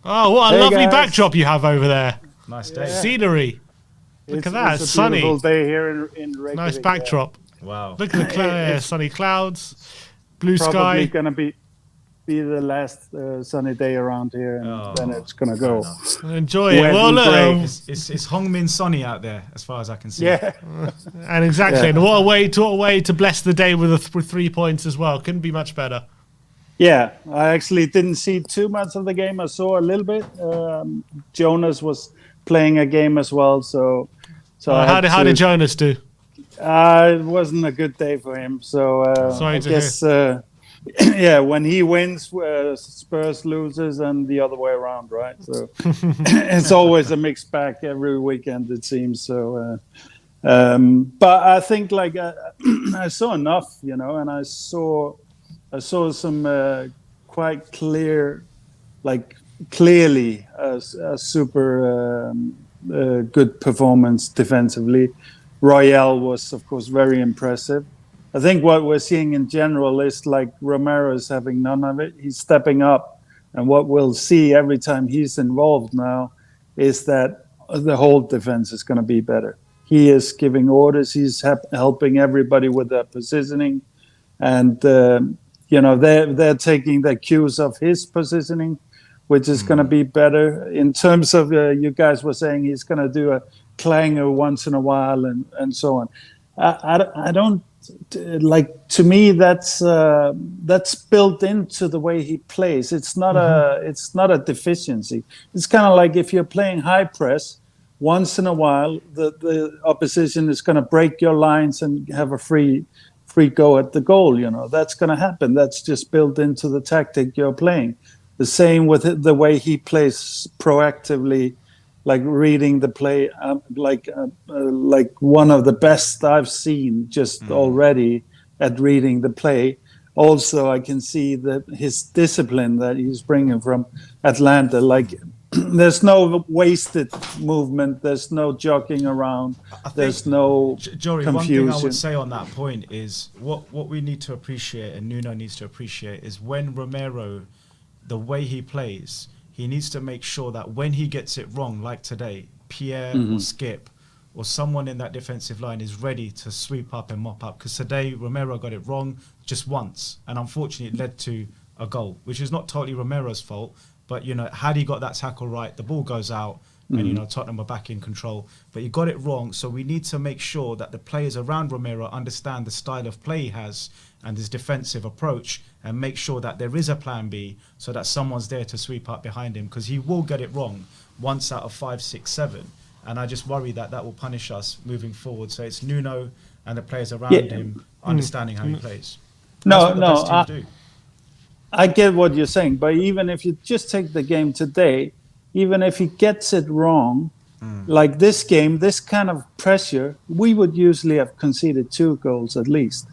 Oh, what a Hey, lovely guys. backdrop you have over there. Nice day. Yeah. Scenery. Look at that, It's a sunny. beautiful day here in Reykjavik. Nice backdrop. Wow. Look at the sunny clouds, blue Probably sky. gonna be the last sunny day around here, and then it's gonna fair go. enough. Enjoy Wet it. Well, and look, grey. It's Hongmin sunny out there, as far as I can see. Yeah, and exactly. Yeah. And what a way to bless the day with 3 points as well. Couldn't be much better. yeah. I actually didn't see too much of the game. I saw a little bit. Jonas was playing a game as well, so How did Jonas do? It wasn't a good day for him. So Sorry I to guess yeah, when he wins, Spurs loses, and the other way around, right? So it's always a mixed bag every weekend, it seems. So, but I think like I saw enough, and I saw some quite clearly a super good performance defensively. Royale was, of course, very impressive. I think what we're seeing in general is like Romero is having none of it. He's stepping up. And what we'll see every time he's involved now is that the whole defense is going to be better. He is giving orders. He's helping everybody with their positioning. And, they're taking the cues of his positioning, which is going to be better. In terms of, you guys were saying he's going to do a clanger once in a while and so on. I don't, like, to me that's built into the way he plays. It's not a deficiency. It's kind of like if you're playing high press, once in a while the opposition is going to break your lines and have a free go at the goal. That's going to happen. That's just built into the tactic you're playing. The same with the way he plays proactively, like reading the play, like one of the best I've seen just already at reading the play. Also, I can see that his discipline that he's bringing from Atlanta, like there's no wasted movement, there's no jogging around, there's no JORRI, confusion. one thing I would say on that point is what we need to appreciate, and Nuno needs to appreciate, is when Romero, the way he plays, he needs to make sure that when he gets it wrong, like today, Pierre or Skip or someone in that defensive line is ready to sweep up and mop up. Because today, Romero got it wrong just once. And unfortunately, it led to a goal, which is not totally Romero's fault. But, had he got that tackle right, the ball goes out and, Tottenham are back in control. But he got it wrong. So we need to make sure that the players around Romero understand the style of play he has and his defensive approach, and make sure that there is a plan B so that someone's there to sweep up behind him, because he will get it wrong once out of 5, 6, 7. And I just worry that will punish us moving forward. So it's Nuno and the players around him understanding how he plays. I get what you're saying, but even if you just take the game today, even if he gets it wrong, like this game, this kind of pressure, we would usually have conceded 2 goals at least.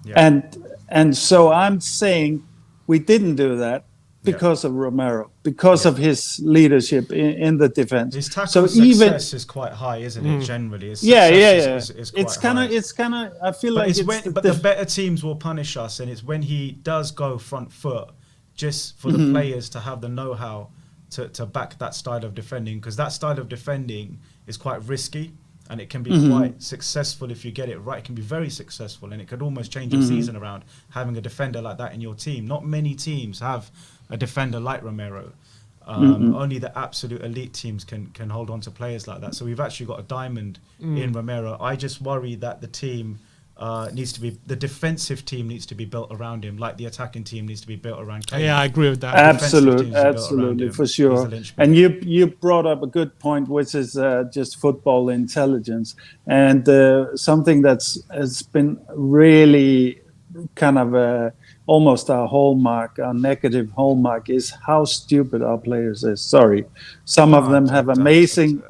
Yeah. And so I'm saying we didn't do that because of Romero, because of his leadership in the defense. His tackle success is quite high, isn't it? Generally, It's kind of. I feel but the better teams will punish us, and it's when he does go front foot, just for the players to have the know-how to back that style of defending, because that style of defending is quite risky. And it can be quite successful if you get it right. It can be very successful, and it could almost change your season around, having a defender like that in your team. Not many teams have a defender like Romero. Only the absolute elite teams can hold on to players like that. So we've actually got a diamond in Romero. I just worry that the team the defensive team needs to be built around him, like the attacking team needs to be built around Kane. Yeah, I agree with that. Absolutely, for sure. And you brought up a good point, which is just football intelligence, and something has been really kind of almost our hallmark, our negative hallmark, is how stupid our players is. Sorry, some of them have amazing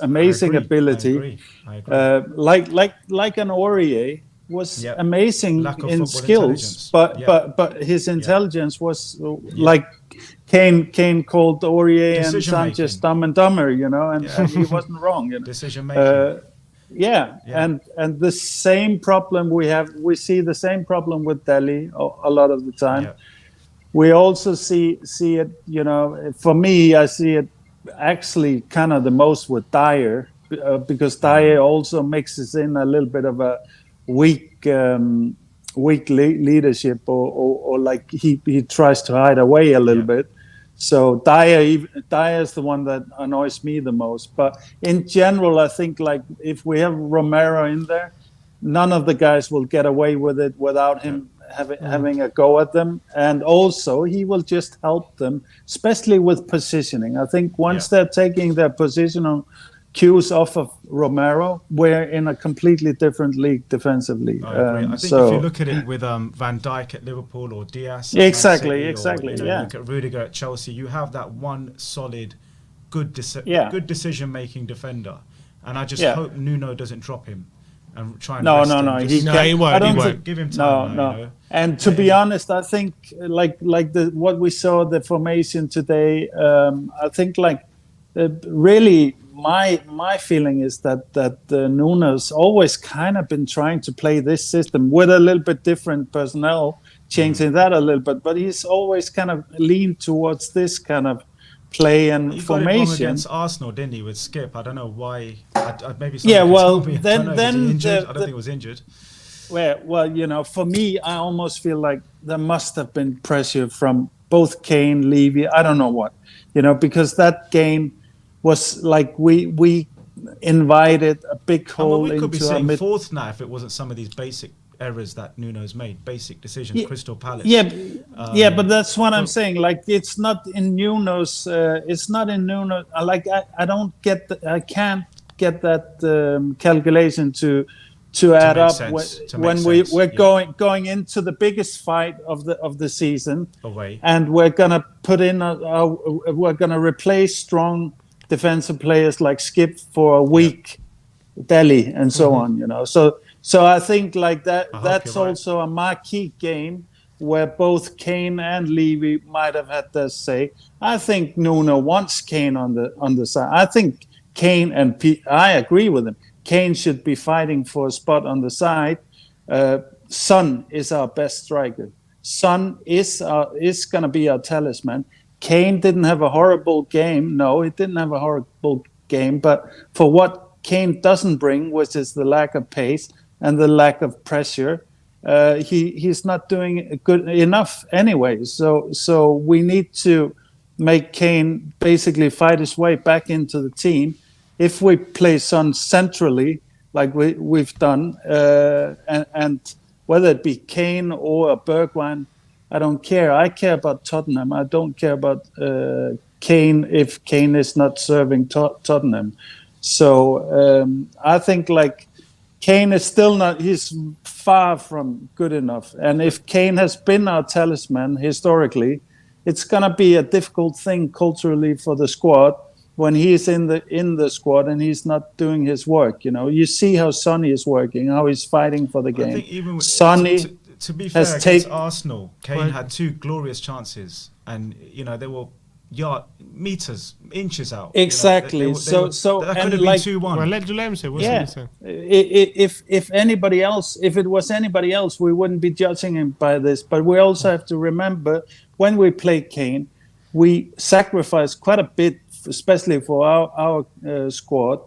ability. I agree. Like an Aurier was amazing in skills, but his intelligence was like Kane called Aurier and Sanchez dumb and dumber, and he wasn't wrong. Decision making. And the same problem we see the same problem with Delhi a lot of the time. we also see it. You know, for me, I see it actually kind of the most with Dyer, because Dyer also mixes in a little bit of a weak leadership, or like he tries to hide away a little bit. So Dyer is the one that annoys me the most. But in general, I think like if we have Romero in there, none of the guys will get away with it without him having a go at them. And also he will just help them, especially with positioning. I think once they're taking their positional cues off of Romero, we're in a completely different league defensively. I agree. I think if you look at it with Van Dijk at Liverpool or Diaz at exactly, Man City, or, you yeah. look at Rudiger at Chelsea, you have that one solid, good decision-making defender, and I just hope Nuno doesn't drop him and try and rest him. He won't. Give him time. No. You know? And to be honest, I think like what we saw the formation today. I think really. My feeling is that Nuno's always kind of been trying to play this system with a little bit different personnel, changing that a little bit, but he's always kind of leaned towards this kind of play and formation. Got it wrong against Arsenal, didn't he, with Skip? I don't know why. Maybe then injured. I don't think he was injured. Well, you know, for me, I almost feel like there must have been pressure from both Kane, Levy. I don't know what, you know, because that game was like we invited a big hole into our mid. We could be saying fourth now if it wasn't some of these basic errors that Nuno's made, basic decisions. Crystal Palace. But that's what I'm saying. Like it's not in Nuno's. It's not in Nuno. Like I don't get. I can't get that calculation to add up when we're going into the biggest fight of the season away, and we're gonna put in we're gonna replace strong defensive players like Skip for a weak Delhi and so on, you know. So I think like that's also a marquee game where both Kane and Levy might have had their say. I think Nuno wants Kane on the side. I think Kane and I agree with him. Kane should be fighting for a spot on the side. Son is our best striker. Son is going to be our talisman. Kane didn't have a horrible game. No, he didn't have a horrible game. But for what Kane doesn't bring, which is the lack of pace and the lack of pressure, he's not doing good enough anyway. So we need to make Kane basically fight his way back into the team. If we play Son centrally, like we've done, and whether it be Kane or a Bergwijn, I don't care. I care about Tottenham. I don't care about Kane if Kane is not serving Tottenham. So I think like Kane is still not, he's far from good enough. And if Kane has been our talisman historically, it's going to be a difficult thing culturally for the squad when he's in the squad and he's not doing his work. You know, you see how Sonny is working, how he's fighting for the game. I think even Sonny to be fair, against Arsenal, Kane had two glorious chances, and you know they were meters, inches out. Exactly. You know, that could have been 2-1. Well, let him say. If anybody else, if it was anybody else, we wouldn't be judging him by this. But we also have to remember when we play Kane, we sacrifice quite a bit, especially for our squad,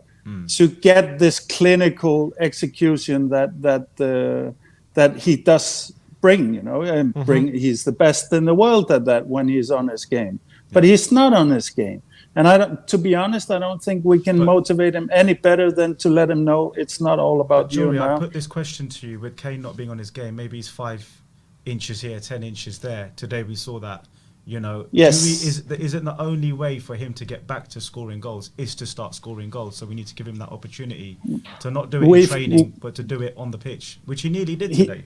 to get this clinical execution that he does bring, you know, and he's the best in the world at that when he's on his game. But he's not on his game. And to be honest, I don't think we can motivate him any better than to let him know it's not all about you now. I put this question to you, with Kane not being on his game, maybe he's 5 inches here, 10 inches there. Today we saw that. You know, is it the only way for him to get back to scoring goals is to start scoring goals? So we need to give him that opportunity to not do it in training, but to do it on the pitch, which he nearly did today.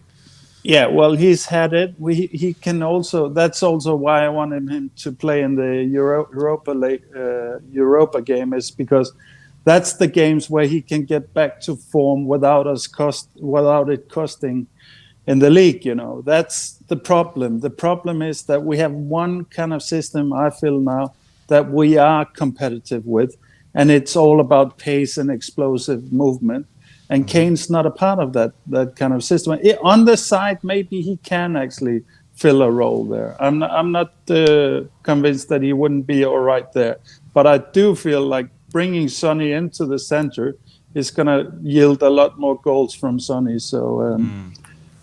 Yeah, well, he's had it. He can also. That's also why I wanted him to play in the Europa game, is because that's the games where he can get back to form without it costing in the league. You know, that's the problem. The problem is that we have one kind of system, I feel now, that we are competitive with, and it's all about pace and explosive movement. And Kane's not a part of that kind of system. On the side, maybe he can actually fill a role there. I'm not convinced that he wouldn't be all right there, but I do feel like bringing Sonny into the center is going to yield a lot more goals from Sonny. So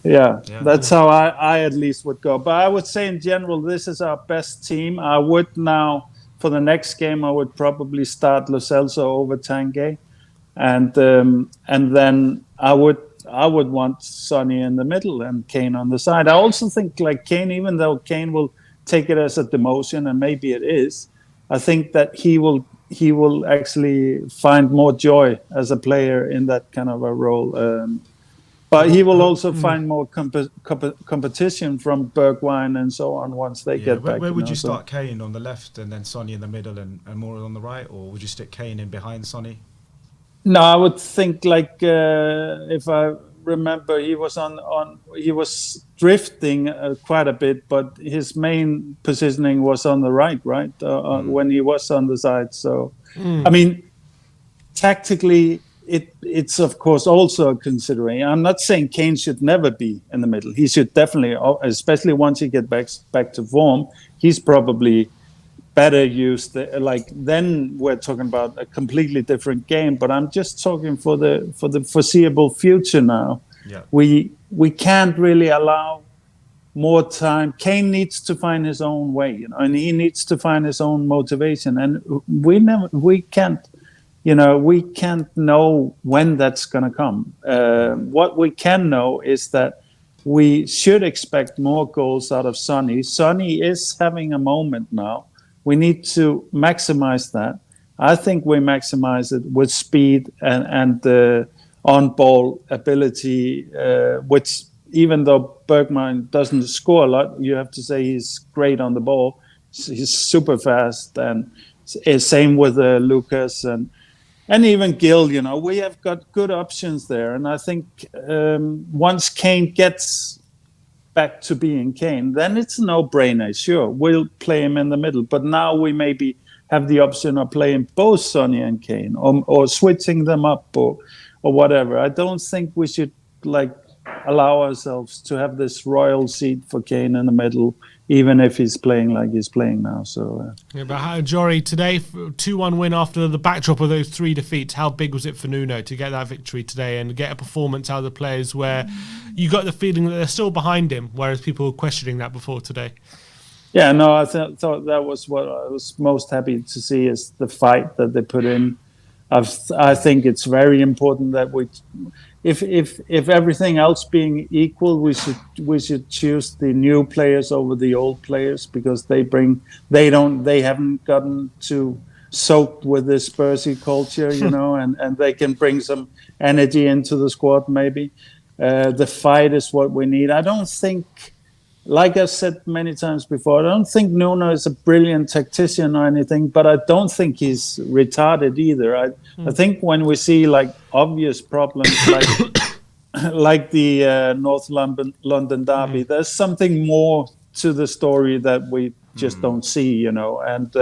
yeah, that's how I at least would go. But I would say in general, this is our best team. I would now, for the next game, I would probably start Lo Celso over Tanguy, and then I would want Sonny in the middle and Kane on the side. I also think like Kane, even though Kane will take it as a demotion, and maybe it is, I think that he will actually find more joy as a player in that kind of a role. But he will also find more competition from Bergwijn and so on once they get back. Where would you start Kane on the left and then Sonny in the middle and more on the right? Or would you stick Kane in behind Sonny? No, I would think like if I remember, he was drifting quite a bit, but his main positioning was on the right, when he was on the side. So, I mean, tactically, it's of course also a consideration. I'm not saying Kane should never be in the middle. He should definitely, especially once he gets back to form, he's probably better used. Like then we're talking about a completely different game. But I'm just talking for the foreseeable future now. Yeah. We can't really allow more time. Kane needs to find his own way, and he needs to find his own motivation. And we can't know when that's going to come. What we can know is that we should expect more goals out of Sonny. Sonny is having a moment now. We need to maximize that. I think we maximize it with speed and on-ball ability, which even though Bergwijn doesn't score a lot, you have to say he's great on the ball. He's super fast, and same with Lucas and even Gil. We have got good options there, and I think once Kane gets back to being Kane, then it's a no-brainer. Sure, we'll play him in the middle, but now we maybe have the option of playing both Sonny and Kane, or switching them up, or whatever. I don't think we should allow ourselves to have this royal seat for Kane in the middle, even if he's playing like he's playing now. So but how, JORRI, today 2-1 win after the backdrop of those 3 defeats, how big was it for Nuno to get that victory today and get a performance out of the players where you got the feeling that they're still behind him, whereas people were questioning that before today? Yeah, no, I thought that was what I was most happy to see, is the fight that they put in. I think it's very important that if everything else being equal, we should choose the new players over the old players, because they haven't gotten too soaked with this Spursy culture, and they can bring some energy into the squad maybe. The fight is what we need. I don't think, like I said many times before, I don't think Nuno is a brilliant tactician or anything, but I don't think he's retarded either. I think when we see obvious problems like the North London derby, there's something more to the story that we just don't see, and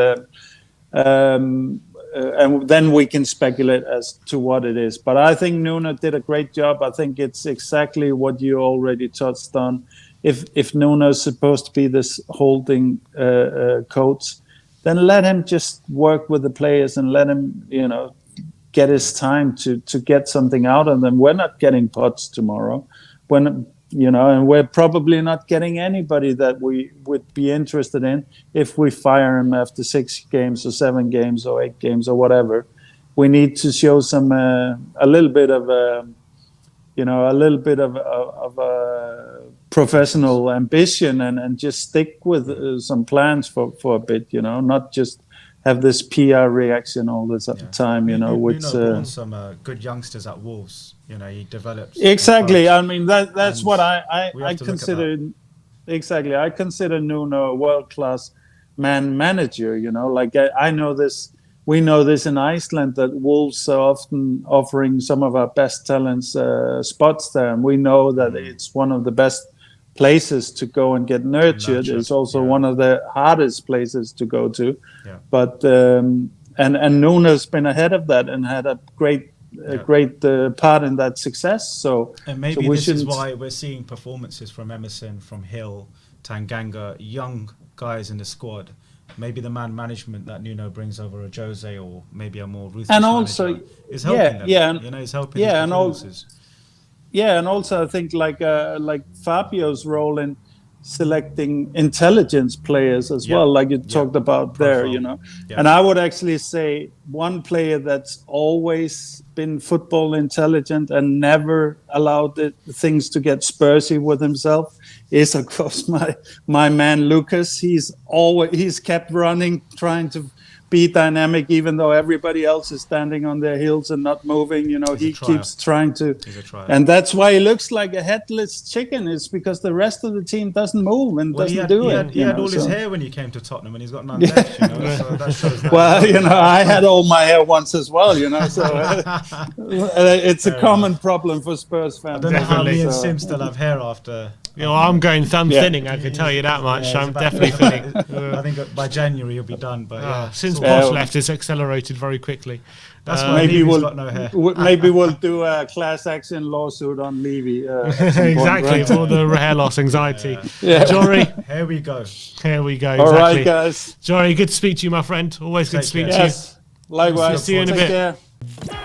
then we can speculate as to what it is. But I think Nuno did a great job. I think it's exactly what you already touched on. If Nuno is supposed to be this holding coach, then let him just work with the players and let him, get his time to get something out of them. We're not getting Potts tomorrow, and we're probably not getting anybody that we would be interested in if we fire him after 6 games or 7 games or 8 games or whatever. We need to show some a little bit of professional ambition and just stick with some plans for a bit, not just have this PR reaction all the time, Nuno which brought on some good youngsters at Wolves. He developed exactly. I mean that's what I consider. Exactly, I consider Nuno a world-class manager. I know this. We know this in Iceland, that Wolves are often offering some of our best talents spots there, and we know that it's one of the best places to go and get nurtured. It's also one of the hardest places to go to. Yeah. But and Nuno's been ahead of that and had a great great part in that success. So and maybe so we this is shouldn't- why we're seeing performances from Emerson, from Hill, Tanganga, young guys in the squad. Maybe the man management that Nuno brings over a Jose, or maybe a more ruthless And also- manager, is helping them. yeah, and- you know, it's helping yeah, his and al- performances. Yeah, and also I think like Fabio's role in selecting intelligence players as Yeah, well, like you yeah. talked about there, Profile. you know. Yeah. And I would actually say one player that's always been football intelligent and never allowed the things to get Spursy with himself is, of course, my man Lucas. He's kept running, trying to be dynamic, even though everybody else is standing on their heels and not moving. You know, He's a he trier. keeps trying to, He's a trier. and that's why he looks like a headless chicken. It's because the rest of the team doesn't move and Well, doesn't do it. He you had know, all his so- hair when he came to Tottenham, and he's got none left. You know, so that shows that. Well, you know, I had all my hair once as well, you know, so it's a common problem for Spurs I fans. don't know how me and So- Sim still have hair after. You know, I'm going thumb Yeah. thinning. I can tell you that much. it's I'm about- definitely thinning. I think by January he'll be done. But yeah, Since so Posh Yeah. left, it's accelerated very quickly. that's why maybe Levy's we'll got no hair. maybe we'll do a class action lawsuit on Levy. At some point, Exactly, right? for the hair loss anxiety. Yeah. Jory, Here we go. here we go. All Exactly. right, guys. Jory, good to speak to you, my friend. Always good to Take speak care. to you. Yes. Likewise. See you in a Take bit. care.